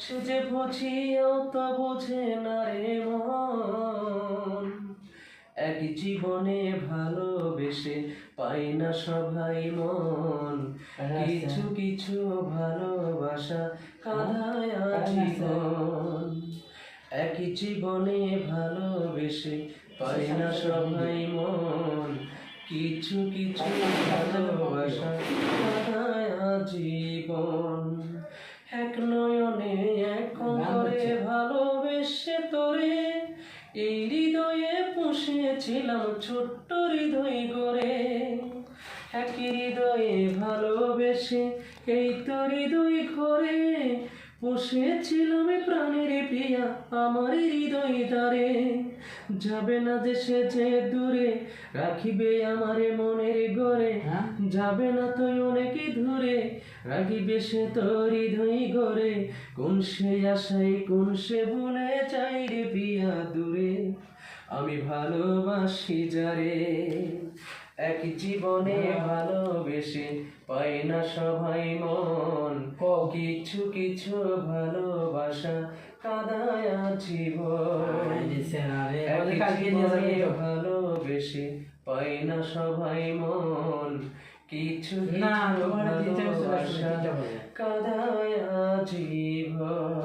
সে যে বুঝিও তো বোঝে না রে মন। এক জীবনে ভালোবেসে পাই না সবাই মন, কিছু কিছু ভালোবাসা কাঁদায় আজীবন। এক জীবনে ভালোবেসে পাই না সবাই মন, কিছু কিছু ভালোবাসা কাঁদায় আজীবন। এক নয়নে এক করে ভালোবেসে তোরে, এই হৃদয়ে পুষেছিলাম ছোট্ট হৃদয় গড়ে। এক হৃদয়ে ভালোবেসে এই তো হৃদয় ঘরে, পুষেছিলাম প্রাণের প্রিয়া আমার হৃদয় দ্বারে। যাবে না দেশে যে দূরে, রাখিবে আমারে মনের ঘরে। যাবে না তুই অনেক দূরে, রাখিবে সে তো হৃদয় ঘরে। কোন সে আশায় কোন সে ভুলে যাই রে প্রিয়া দূরে, আমি ভালোবাসি যারে। এক জীবনে ভালোবেসে পাই না সবাই মন, কিছু কিছু ভালোবাসা কাঁদায় জীবন। এক জীবনে ভালোবেসে পাই না সবাই মন, কিছু কিছু ভালোবাসা কাঁদায় জীবন।